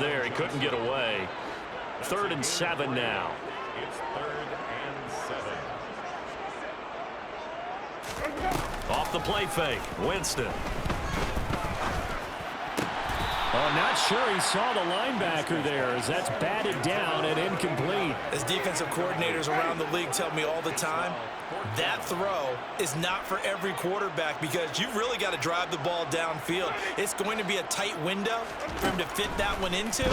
there. He couldn't get away. 3rd and 7 now. It's 3rd and 7. Off the play fake. Winston. I'm not sure he saw the linebacker there as that's batted down and incomplete. As defensive coordinators around the league tell me all the time, that throw is not for every quarterback because you've really got to drive the ball downfield. It's going to be a tight window for him to fit that one into.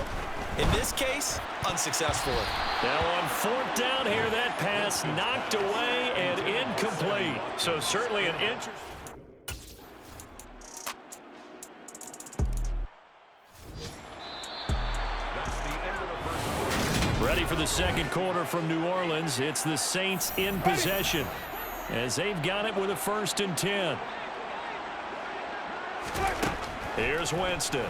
In this case, unsuccessful. Now on 4th down here, that pass knocked away and incomplete. So certainly an interesting. Ready for the 2nd quarter from New Orleans. It's the Saints in possession as they've got it with a 1st and 10. Here's Winston.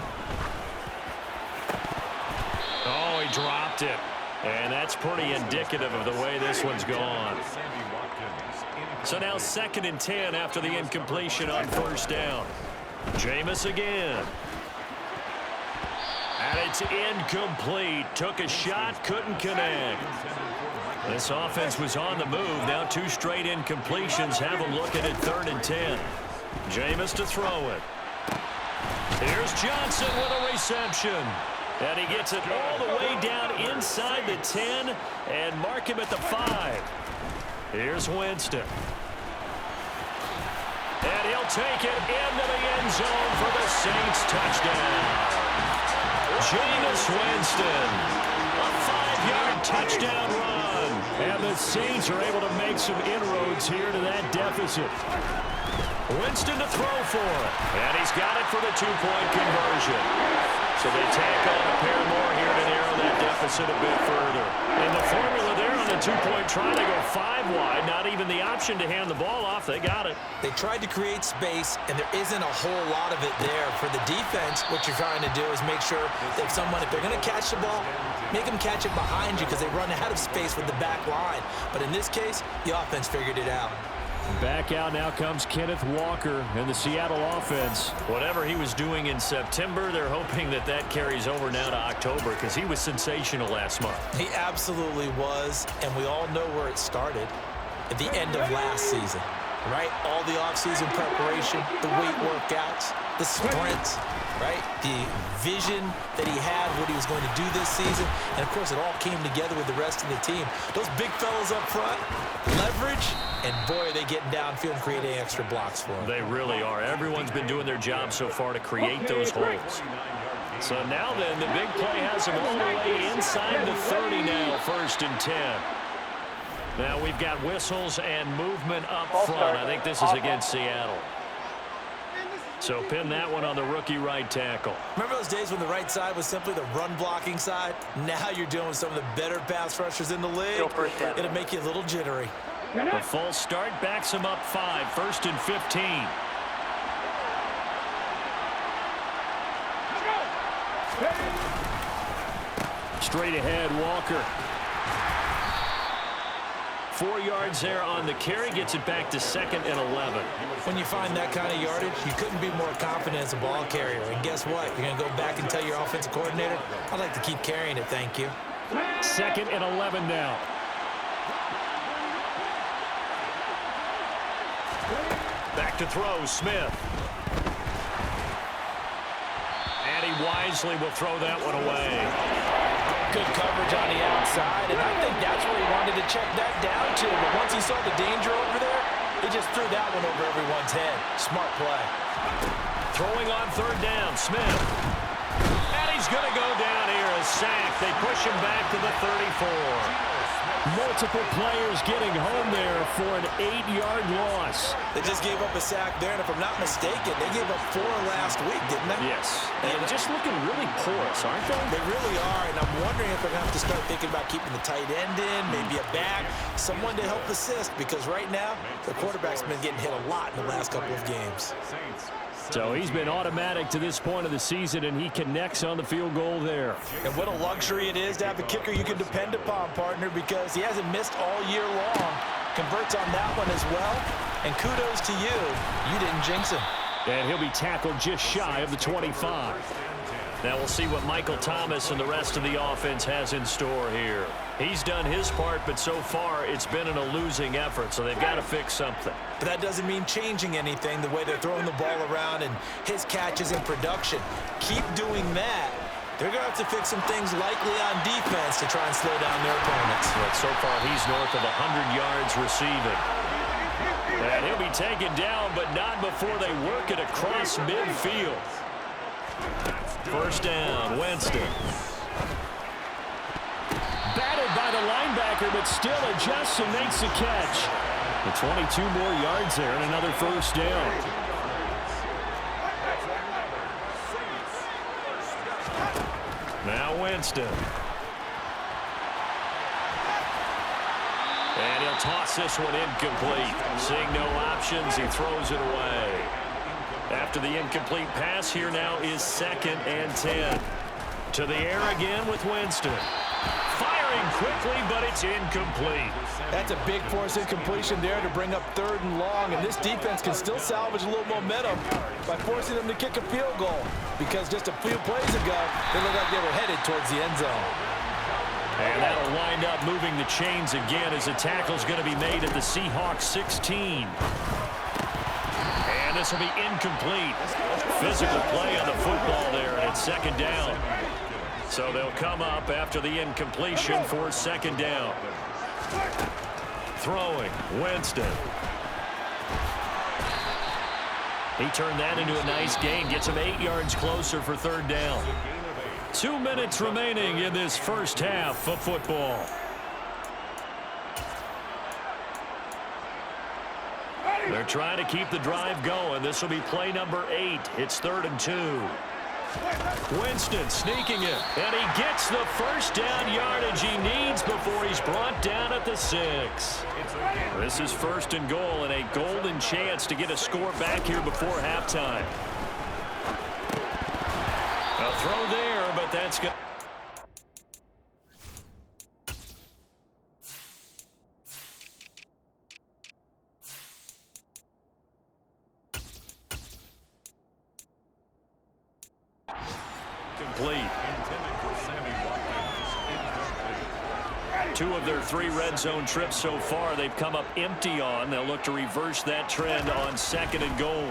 Oh, he dropped it. And that's pretty indicative of the way this one's gone. So now 2nd and 10 after the incompletion on 1st down. Jameis again. And it's incomplete. Took a shot, couldn't connect. This offense was on the move. Now 2 straight incompletions. Have a look at it, 3rd and 10. Jameis to throw it. Here's Johnson with a reception. And he gets it all the way down inside the 10 and mark him at the 5. Here's Winston. And he'll take it into the end zone for the Saints touchdown. Jameis Winston, a 5-yard touchdown run. And the Saints are able to make some inroads here to that deficit. Winston to throw for it. And he's got it for the 2-point conversion. So they tack on a pair more here to narrow that deficit a bit further. And the formula there on the 2-point try, they go 5 wide. Not even the option to hand the ball off. They got it. They tried to create space, and there isn't a whole lot of it there. For the defense, what you're trying to do is make sure that if they're going to catch the ball, make them catch it behind you because they run out of space with the back line. But in this case, the offense figured it out. Back out now comes Kenneth Walker and the Seattle offense. Whatever he was doing in September, they're hoping that that carries over now to October because he was sensational last month. He absolutely was, and we all know where it started at the end of last season, right? All the offseason preparation, the weight workouts, the sprints, right? The vision that he had, what he was going to do this season, and of course it all came together with the rest of the team. Those big fellas up front, leverage, and boy, are they getting downfield and creating extra blocks for them. They really are. Everyone's been doing their job so far to create those holes. So now then, the big play has him all the way inside the 30 now, 1st and 10. Now we've got whistles and movement up front. I think this is against Seattle. So pin that one on the rookie right tackle. Remember those days when the right side was simply the run-blocking side? Now you're dealing with some of the better pass rushers in the league. It'll make you a little jittery. The false start backs him up 5, 1st and 15. Straight ahead, Walker. 4 yards there on the carry, gets it back to 2nd and 11. When you find that kind of yardage, you couldn't be more confident as a ball carrier. And guess what? You're going to go back and tell your offensive coordinator, I'd like to keep carrying it, thank you. 2nd and 11 now. Back to throw, Smith. And he wisely will throw that one away. Good coverage on the outside, and I think that's where he wanted to check that down to. But once he saw the danger over there, he just threw that one over everyone's head. Smart play. Throwing on 3rd down, Smith. And he's going to go down here, a sack. They push him back to the 34. Multiple players getting home there for an 8-yard loss. They just gave up a sack there, and if I'm not mistaken, they gave up 4 last week, didn't they? Yes. And just looking really porous, aren't they? They really are, and I'm wondering if they're going to have to start thinking about keeping the tight end in, maybe a back, someone to help assist, because right now, the quarterback's been getting hit a lot in the last couple of games. So he's been automatic to this point of the season, and he connects on the field goal there. And what a luxury it is to have a kicker you can depend upon, partner, because he hasn't missed all year long. Converts on that one as well. And kudos to you. You didn't jinx him. And he'll be tackled just shy of the 25. Now we'll see what Michael Thomas and the rest of the offense has in store here. He's done his part, but so far it's been in a losing effort, so they've got to fix something. But that doesn't mean changing anything, the way they're throwing the ball around and his catches in production. Keep doing that. They're going to have to fix some things likely on defense to try and slow down their opponents. But so far he's north of 100 yards receiving. And he'll be taken down, but not before they work it across midfield. First down, Winston. Batted by the linebacker, but still adjusts and makes the catch. The 22 more yards there and another first down. Now Winston. And he'll toss this one incomplete. Seeing no options, he throws it away. After the incomplete pass, here now is 2nd and 10. To the air again with Winston. Firing quickly, but it's incomplete. That's a big force incompletion there to bring up 3rd and long, and this defense can still salvage a little momentum by forcing them to kick a field goal, because just a few plays ago, they looked like they were headed towards the end zone. And that'll wind up moving the chains again as the tackle's going to be made at the Seahawks 16. And this will be incomplete. Physical play on the football there, and it's 2nd down. So they'll come up after the incompletion for 2nd down. Throwing, Winston. He turned that into a nice gain, gets him 8 yards closer for 3rd down. 2 minutes remaining in this first half of football. They're trying to keep the drive going. This will be play number 8. It's 3rd and 2. Winston sneaking it, and he gets the first down yardage he needs before he's brought down at the 6. This is 1st and goal, and a golden chance to get a score back here before halftime. A throw there, but that's good. Complete. 2 of their 3 red zone trips so far they've come up empty on. They'll look to reverse that trend on 2nd and goal.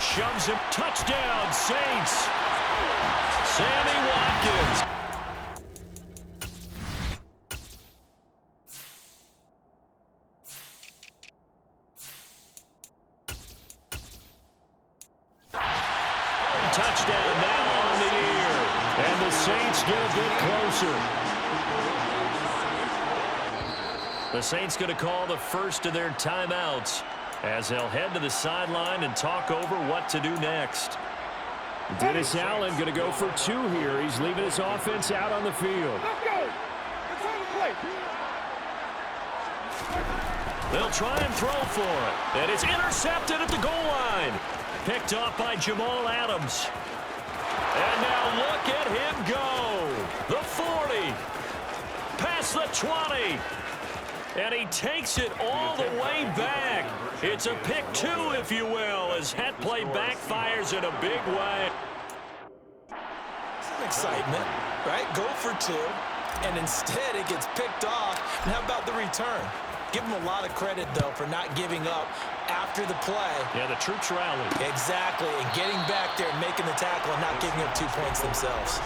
Shoves him. Touchdown, Saints. Sammy Watkins. Touchdown now on the year. And the Saints get a bit closer. The Saints going to call the first of their timeouts as they'll head to the sideline and talk over what to do next. Dennis Allen going to go for 2 here. He's leaving his offense out on the field. Let's go. It's on the play. They'll try and throw for it. And it's intercepted at the goal line. Picked off by Jamal Adams. And now look at him go. The 40. Past the 20. And he takes it all the way back. It's a pick 2, if you will, as that play backfires in a big way. Some excitement, right? Go for 2, and instead it gets picked off. And how about the return? Give him a lot of credit, though, for not giving up after the play. Yeah, the troops rally. Exactly, and getting back there and making the tackle and not giving up 2 points themselves.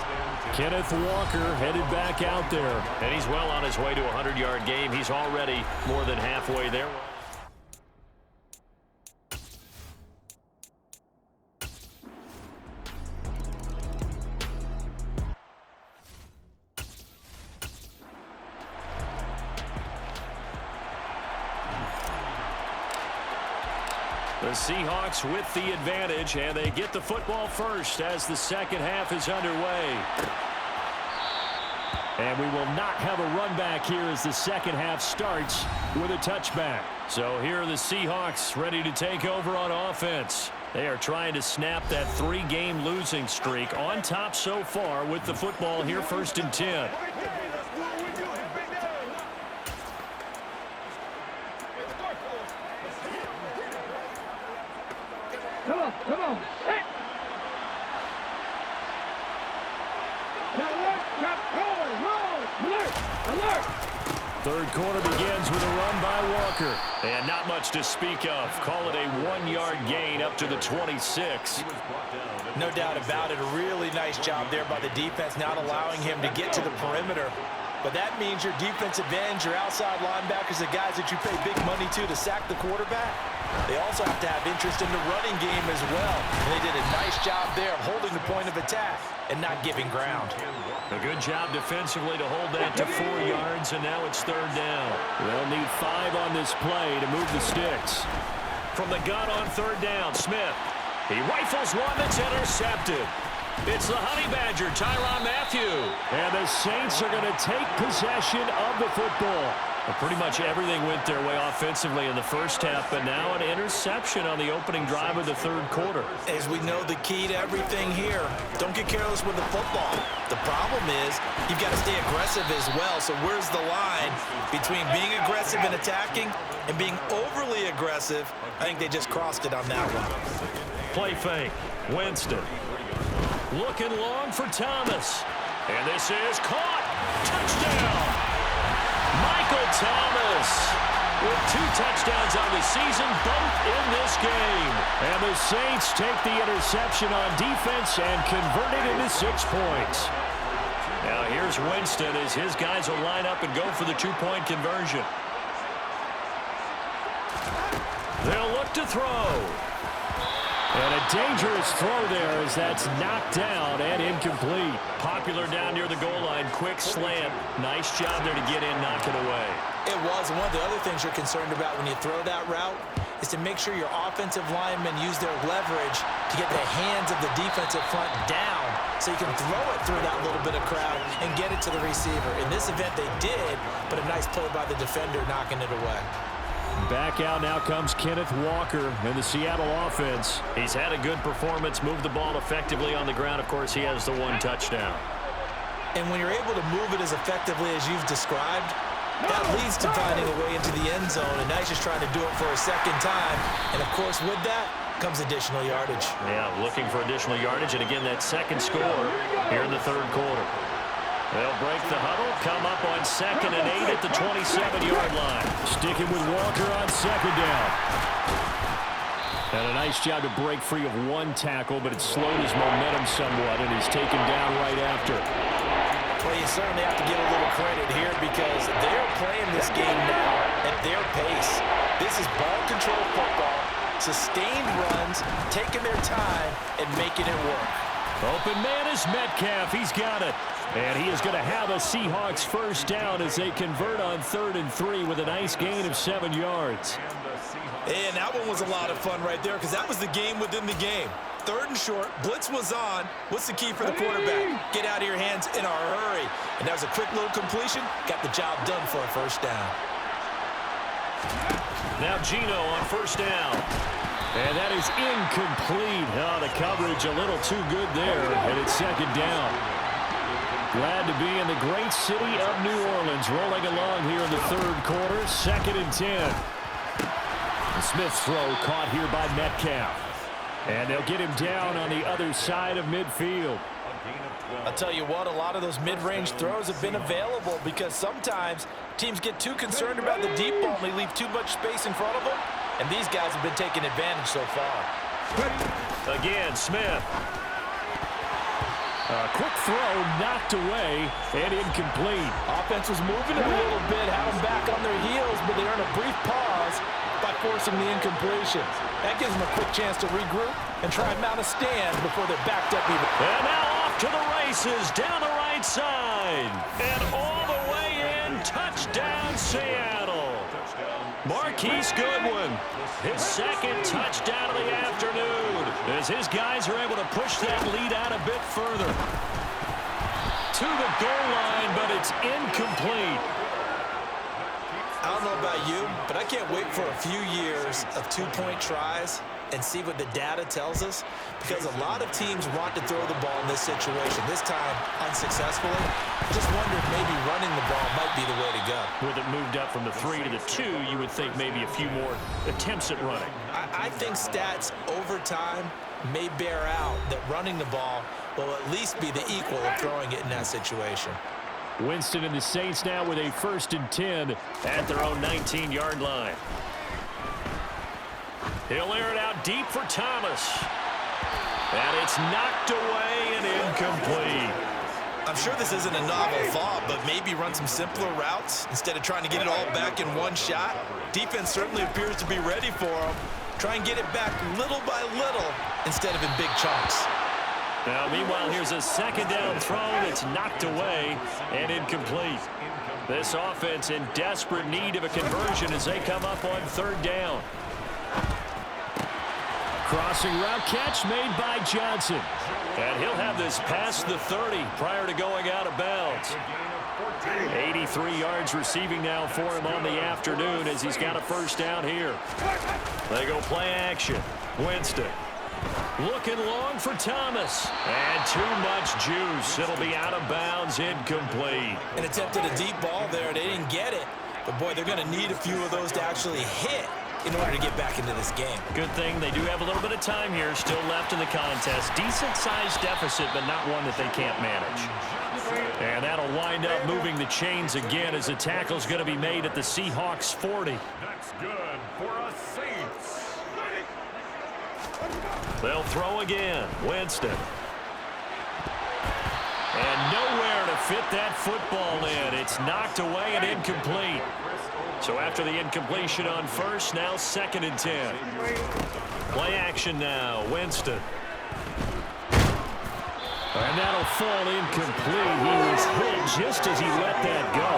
Kenneth Walker headed back out there. And he's well on his way to a 100-yard game. He's already more than halfway there. The Seahawks with the advantage, and they get the football first as the second half is underway. And we will not have a run back here as the second half starts with a touchback. So here are the Seahawks ready to take over on offense. They are trying to snap that 3-game losing streak, on top so far with the football here, 1st and 10. Come on. Hey. Alert! Third quarter begins with a run by Walker. And not much to speak of. Call it a 1-yard gain up to the 26. No doubt about it. A really nice job there by the defense, not allowing him to get to the perimeter. But that means your defensive ends, your outside linebackers, the guys that you pay big money to sack the quarterback, they also have to have interest in the running game as well. And they did a nice job there of holding the point of attack and not giving ground. A good job defensively to hold that to 4 yards, and now it's third down. They'll need 5 on this play to move the sticks. From the gun on third down, Smith. He rifles one that's intercepted. It's the Honey Badger, Tyrann Mathieu. And the Saints are going to take possession of the football. Well, pretty much everything went their way offensively in the first half, but now an interception on the opening drive of the third quarter. As we know, the key to everything here, don't get careless with the football. The problem is you've got to stay aggressive as well. So where's the line between being aggressive and attacking and being overly aggressive? I think they just crossed it on that one. Play fake. Winston. Looking long for Thomas. And this is caught. Touchdown. Michael Thomas with 2 touchdowns on the season, both in this game. And the Saints take the interception on defense and convert it into 6 points. Now here's Winston as his guys will line up and go for the 2-point conversion. They'll look to throw. And a dangerous throw there as that's knocked down and incomplete. Popular down near the goal line. Quick slant. Nice job there to get in, knock it away. It was. One of the other things you're concerned about when you throw that route is to make sure your offensive linemen use their leverage to get the hands of the defensive front down so you can throw it through that little bit of crowd and get it to the receiver. In this event, they did, but a nice play by the defender knocking it away. Back out now comes Kenneth Walker in the Seattle offense. He's had a good performance, moved the ball effectively on the ground. Of course, he has the 1 touchdown. And when you're able to move it as effectively as you've described, that leads to finding a way into the end zone, and now he's just trying to do it for a second time. And, of course, with that comes additional yardage. Yeah, looking for additional yardage, and again, that second score here in the third quarter. They'll break the huddle, come up on 2nd and 8 at the 27-yard line. Sticking with Walker on 2nd down. And a nice job to break free of 1 tackle, but it slowed his momentum somewhat, and he's taken down right after. Well, you certainly have to give a little credit here because they're playing this game now at their pace. This is ball control football, sustained runs, taking their time, and making it work. Open man is Metcalf. He's got it. And he is going to have a Seahawks first down as they convert on 3rd and 3 with a nice gain of 7 yards. And that one was a lot of fun right there because that was the game within the game. 3rd and short, blitz was on. What's the key for the quarterback? Get out of your hands in a hurry. And that was a quick little completion. Got the job done for a first down. Now Gino on 1st down. And that is incomplete. Oh, the coverage a little too good there, and it's 2nd down. Glad to be in the great city of New Orleans, rolling along here in the third quarter, 2nd and 10. The Smith's throw caught here by Metcalf. And they'll get him down on the other side of midfield. I'll tell you what, a lot of those mid-range throws have been available because sometimes teams get too concerned about the deep ball and they leave too much space in front of them. And these guys have been taking advantage so far. Again, Smith. A quick throw knocked away and incomplete. Offense was moving a little bit, had them back on their heels, but they earned a brief pause by forcing the incompletion. That gives them a quick chance to regroup and try and mount a stand before they're backed up even. And now off to the races, down the right side. And all the way in, touchdown Seattle. Marquise Goodwin, his 2nd touchdown of the afternoon, as his guys are able to push that lead out a bit further. To the goal line, but it's incomplete. I don't know about you, but I can't wait for a few years of 2-point tries and see what the data tells us, because a lot of teams want to throw the ball in this situation. This time, unsuccessfully. I just wonder if maybe running the ball might be the way to go. With it moved up from the 3 to the 2, you would think maybe a few more attempts at running. I think stats over time may bear out that running the ball will at least be the equal of throwing it in that situation. Winston and the Saints now with a 1st and 10 at their own 19-yard line. He'll air it out deep for Thomas. And it's knocked away and incomplete. I'm sure this isn't a novel thought, but maybe run some simpler routes instead of trying to get it all back in one shot. Defense certainly appears to be ready for him. Try and get it back little by little instead of in big chunks. Now, meanwhile, here's a 2nd down throw that's knocked away and incomplete. This offense in desperate need of a conversion as they come up on 3rd down. Crossing route catch made by Johnson. And he'll have this past the 30 prior to going out of bounds. 83 yards receiving now for him on the afternoon as he's got a 1st down here. They go play action. Winston looking long for Thomas. And too much juice. It'll be out of bounds, incomplete. And attempted a deep ball there. They didn't get it. But, boy, they're going to need a few of those to actually hit in order to get back into this game. Good thing they do have a little bit of time here still left in the contest. Decent-sized deficit, but not one that they can't manage. And that'll wind up moving the chains again as the tackle's going to be made at the Seahawks 40. That's good for a Saints. They'll throw again. Winston. And nowhere to fit that football in. It's knocked away and incomplete. So after the incompletion on 1st, now 2nd and 10. Play action now. Winston. And that'll fall incomplete. He was hit just as he let that go.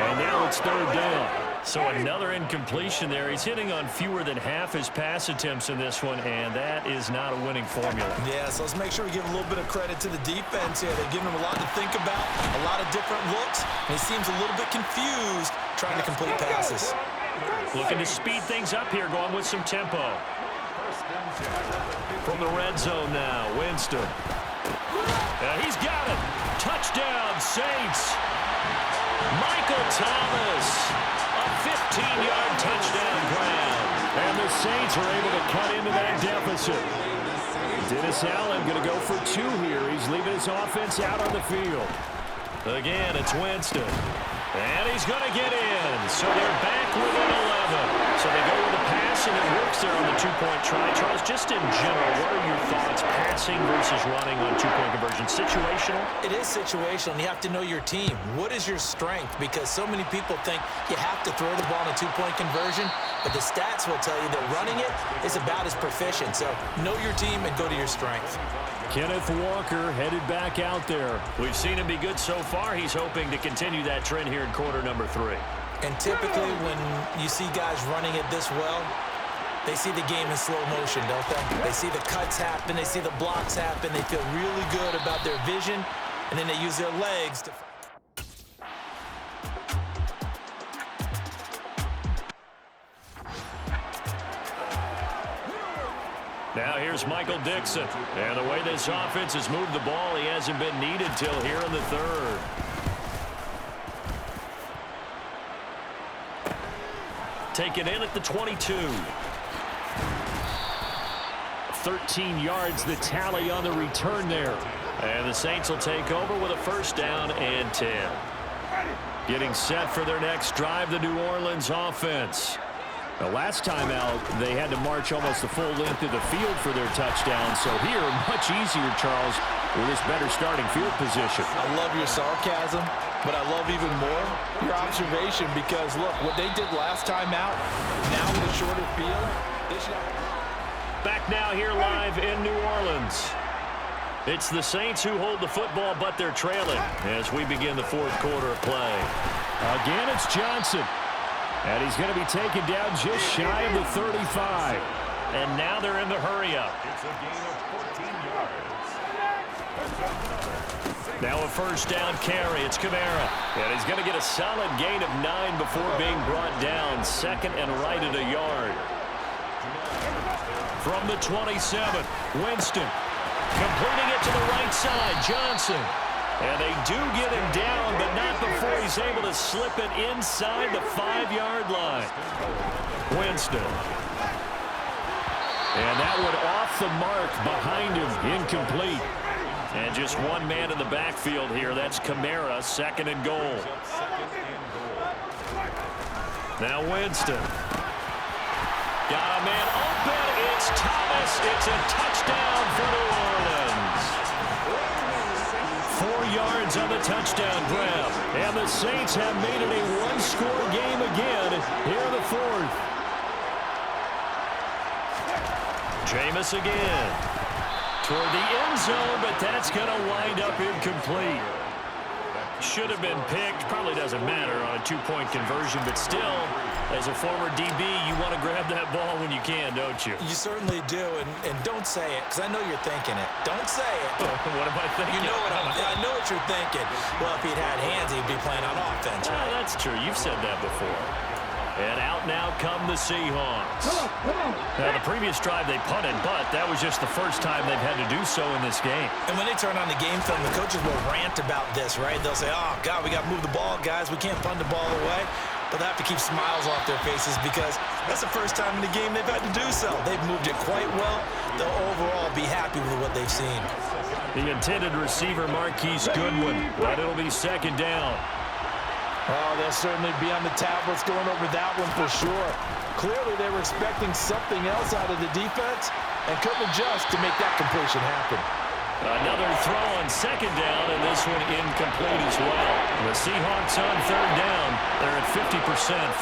And now it's 3rd down. So another incompletion there. He's hitting on fewer than half his pass attempts in this one, and that is not a winning formula. Yeah, so let's make sure we give a little bit of credit to the defense here. They're giving him a lot to think about, a lot of different looks, and he seems a little bit confused trying to complete passes. Looking to speed things up here, going with some tempo. From the red zone now, Winston. He's got it. Touchdown, Saints. Michael Thomas. A 15-yard touchdown grab. And the Saints are able to cut into that deficit. Dennis Allen going to go for 2 here. He's leaving his offense out on the field. Again, it's Winston. And he's going to get in. So they're back within 11. So they go with the pass, and it works there on the 2-point try. Charles, just in general, what are your thoughts, passing versus running on 2-point conversion? Situational? It is situational, and you have to know your team. What is your strength? Because so many people think you have to throw the ball in a 2-point conversion, but the stats will tell you that running it is about as proficient. So know your team and go to your strength. Kenneth Walker headed back out there. We've seen him be good so far. He's hoping to continue that trend here in quarter number 3. And typically when you see guys running it this well, they see the game in slow motion, don't they? They see the cuts happen. They see the blocks happen. They feel really good about their vision, and then they use their legs to... Now here's Michael Dixon. And the way this offense has moved the ball, he hasn't been needed till here in the 3rd. Taken in at the 22. 13 yards the tally on the return there. And the Saints will take over with a 1st down and 10. Getting set for their next drive, the New Orleans offense. The last time out, they had to march almost the full length of the field for their touchdown. So here, much easier, Charles, with this better starting field position. I love your sarcasm, but I love even more your observation because, look, what they did last time out, now with a shorter field. Back now here live in New Orleans. It's the Saints who hold the football, but they're trailing as we begin the 4th quarter of play. Again, it's Johnson. And he's going to be taken down just shy of the 35. And now they're in the hurry-up. It's a gain of 14 yards. Now a 1st down carry. It's Kamara. And he's going to get a solid gain of 9 before being brought down. 2nd and right at a yard. From the 27, Winston. Completing it to the right side, Johnson. And they do get him down, but not before he's able to slip it inside the 5-yard line. Winston. And that one off the mark behind him, incomplete. And just one man in the backfield here. That's Kamara, 2nd and goal. Now Winston. Got a man open. It's Thomas. It's a touchdown for New Orleans. 4 yards on the touchdown grab. And the Saints have made it a one-score game again here in the 4th. Jameis again. Toward the end zone, but that's going to wind up incomplete. Should have been picked. Probably doesn't matter on a 2-point conversion, but still, as a former DB, you want to grab that ball when you can, don't you? You certainly do, and don't say it, because I know you're thinking it. Don't say it. What am I thinking? You know I know what you're thinking. Well, if he'd had hands, he'd be playing on offense, right? That's true. You've said that before. And out now come the Seahawks. Now, the previous drive they punted, but that was just the first time they've had to do so in this game. And when they turn on the game film, the coaches will rant about this, right? They'll say, oh, God, we got to move the ball, guys. We can't punt the ball away. But they have to keep smiles off their faces because that's the first time in the game they've had to do so. They've moved it quite well. They'll overall be happy with what they've seen. The intended receiver, Marquise Goodwin, but it'll be 2nd down. Oh, they'll certainly be on the tablets going over that one for sure. Clearly, they were expecting something else out of the defense and couldn't adjust to make that completion happen. Another throw on 2nd down, and this one incomplete as well. The Seahawks on 3rd down. They're at 50%,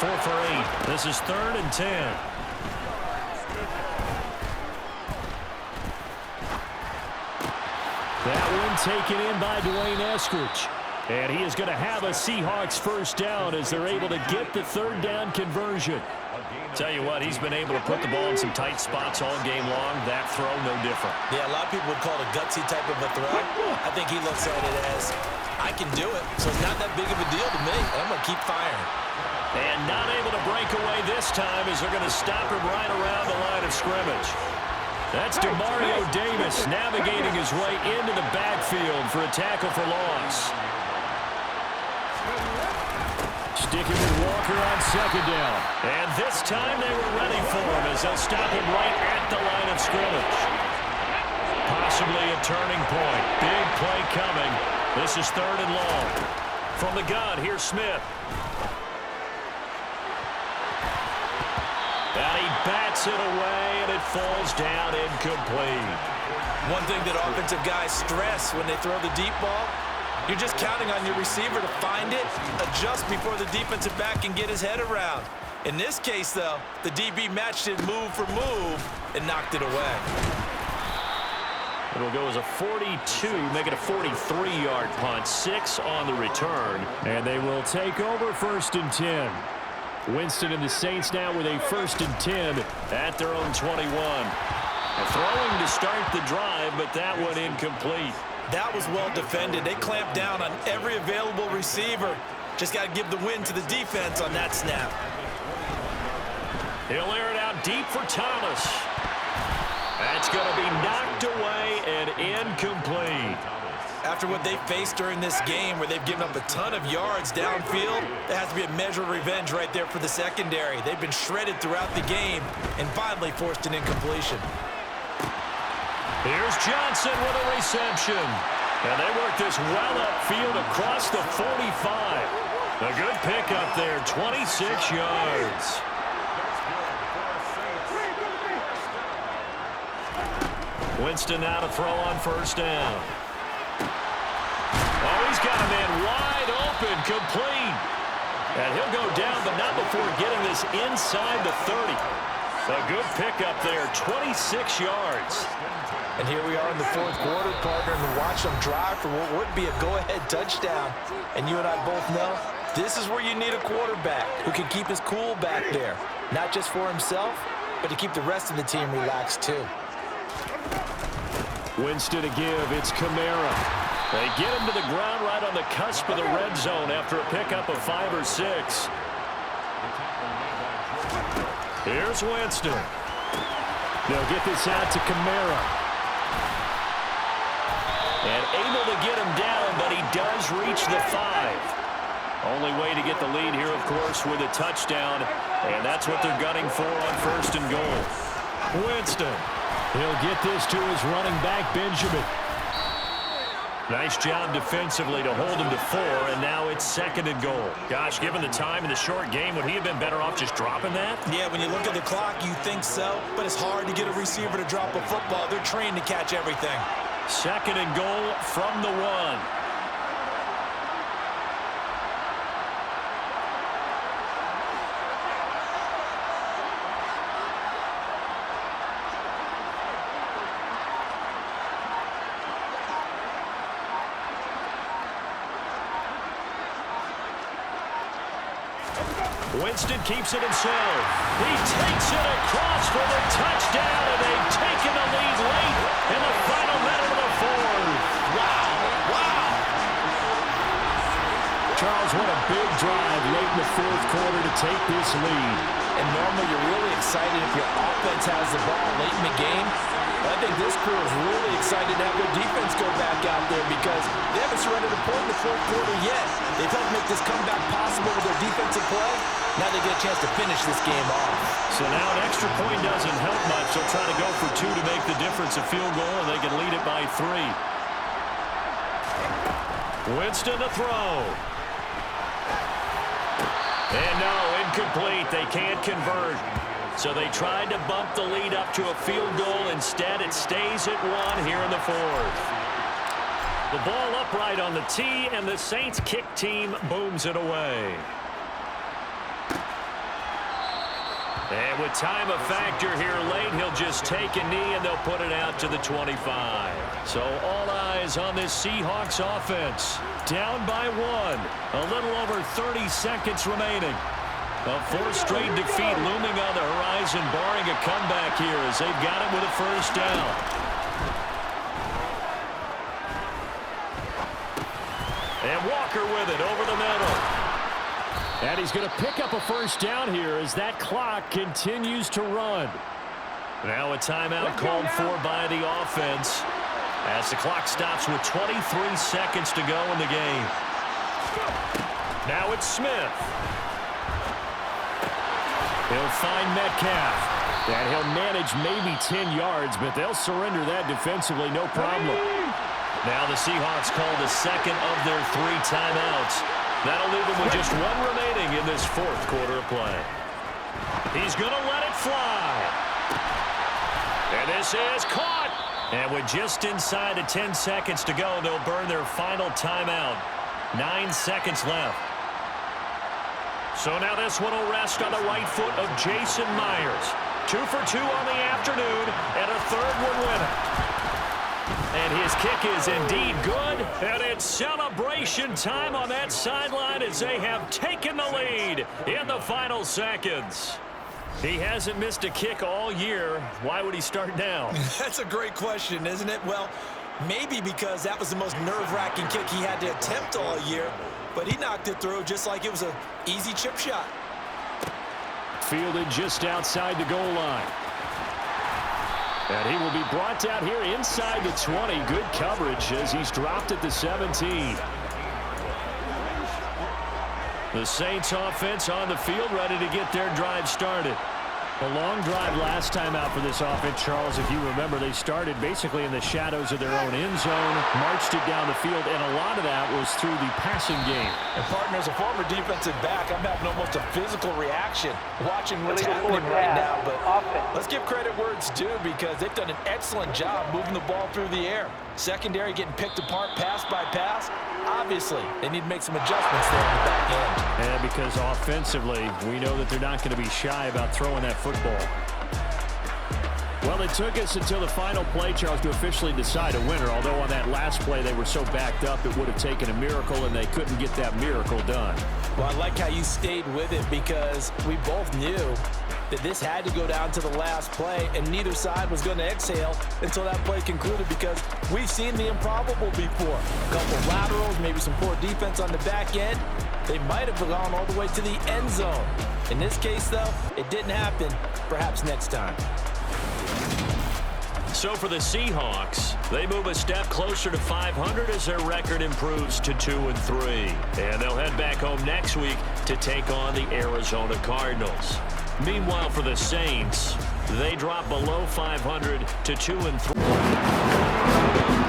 4 for 8. This is 3rd and 10. That one taken in by Dwayne Eskridge. And he is going to have a Seahawks 1st down as they're able to get the 3rd down conversion. Tell you what, he's been able to put the ball in some tight spots all game long. That throw, no different. Yeah, a lot of people would call it a gutsy type of a throw. I think he looks at it as, I can do it, so it's not that big of a deal to me. I'm going to keep firing. And not able to break away this time as they're going to stop him right around the line of scrimmage. That's Demario Davis navigating his way into the backfield for a tackle for loss. Sticking with Walker on 2nd down. And this time they were ready for him as they'll stop him right at the line of scrimmage. Possibly a turning point. Big play coming. This is 3rd and long. From the gun, here's Smith. And he bats it away, and it falls down incomplete. One thing that offensive guys stress when they throw the deep ball, you're just counting on your receiver to find it, adjust before the defensive back can get his head around. In this case, though, the DB matched it move for move and knocked it away. It'll go as a 42, make it a 43-yard punt, 6 on the return, and they will take over 1st and 10. Winston and the Saints now with a 1st and 10 at their own 21. Throwing to start the drive, but that one incomplete. That was well defended. They clamped down on every available receiver. Just got to give the win to the defense on that snap. He'll air it out deep for Thomas. That's going to be knocked away and incomplete. After what they faced during this game where they've given up a ton of yards downfield, there has to be a measure of revenge right there for the secondary. They've been shredded throughout the game and finally forced an incompletion. Here's Johnson with a reception. And they work this well upfield across the 45. A good pickup there, 26 yards. Winston now to throw on 1st down. Oh, he's got a man wide open, complete. And he'll go down, but not before getting this inside the 30. A good pickup there, 26 yards. And here we are in the 4th quarter, partner, and watch them drive for what would be a go-ahead touchdown. And you and I both know this is where you need a quarterback who can keep his cool back there. Not just for himself, but to keep the rest of the team relaxed too. Winston to give, it's Kamara. They get him to the ground right on the cusp of the red zone after a pickup of 5 or 6. Here's Winston. They'll get this out to Kamara. And able to get him down, but he does reach the 5. Only way to get the lead here, of course, with a touchdown. And that's what they're gunning for on 1st and goal. Winston. He'll get this to his running back, Benjamin. Nice job defensively to hold him to 4, and now it's 2nd and goal. Gosh, given the time in the short game, would he have been better off just dropping that? Yeah, when you look at the clock, you think so, but it's hard to get a receiver to drop a football. They're trained to catch everything. 2nd and goal from the 1. Winston keeps it himself. He takes it across for the touchdown, and they've taken the lead late in the final minute of the 4th. Wow. Charles, what a big drive late in the 4th quarter to take this lead. And normally you're really excited if your offense has the ball late in the game. I think this crew is really excited to have their defense go back out there because they haven't surrendered a point in the 4th quarter yet. They've helped make this comeback possible with their defensive play. Now they get a chance to finish this game off. So now an extra point doesn't help much. They'll try to go for 2 to make the difference a field goal, and they can lead it by 3. Winston to throw. And no, incomplete. They can't convert. So they tried to bump the lead up to a field goal. Instead, it stays at 1 here in the 4th. The ball upright on the tee, and the Saints kick team booms it away. And with time a factor here late, he'll just take a knee, and they'll put it out to the 25. So all eyes on this Seahawks offense. Down by 1. A little over 30 seconds remaining. A 4th straight defeat looming on the horizon, barring a comeback here as they've got it with a 1st down. And Walker with it over the middle. And he's going to pick up a 1st down here as that clock continues to run. Now a timeout called for by the offense as the clock stops with 23 seconds to go in the game. Now it's Smith. He'll find Metcalf. And he'll manage maybe 10 yards, but they'll surrender that defensively, no problem. Now the Seahawks call the 2nd of their 3 timeouts. That'll leave them with just 1 remaining in this 4th quarter of play. He's going to let it fly. And this is caught. And with just inside of 10 seconds to go, they'll burn their final timeout. 9 seconds left. So now this one will rest on the right foot of Jason Myers. 2 for 2 on the afternoon, and a 3rd one winner. And his kick is indeed good, and it's celebration time on that sideline as they have taken the lead in the final seconds. He hasn't missed a kick all year. Why would he start now? That's a great question, isn't it? Well, maybe because that was the most nerve-wracking kick he had to attempt all year. But he knocked it through just like it was an easy chip shot. Fielded just outside the goal line. And he will be brought down here inside the 20. Good coverage as he's dropped at the 17. The Saints offense on the field ready to get their drive started. A long drive last time out for this offense, Charles. If you remember, they started basically in the shadows of their own end zone, marched it down the field, and a lot of that was through the passing game. And partner, as a former defensive back, I'm having almost a physical reaction watching what's happening right now. But let's give credit where it's due because they've done an excellent job moving the ball through the air. Secondary getting picked apart pass by pass. Obviously, they need to make some adjustments there in the back end. And because offensively, we know that they're not going to be shy about throwing that football. Well, it took us until the final play, Charles, to officially decide a winner. Although on that last play they were so backed up, it would have taken a miracle, and they couldn't get that miracle done. Well, I like how you stayed with it because we both knew that this had to go down to the last play, and neither side was going to exhale until that play concluded because we've seen the improbable before. A couple of laterals, maybe some poor defense on the back end. They might have gone all the way to the end zone. In this case, though, it didn't happen. Perhaps next time. So for the Seahawks, they move a step closer to 500 as their record improves to 2-3. And they'll head back home next week to take on the Arizona Cardinals. Meanwhile, for the Saints, they drop below 500 to 2-3.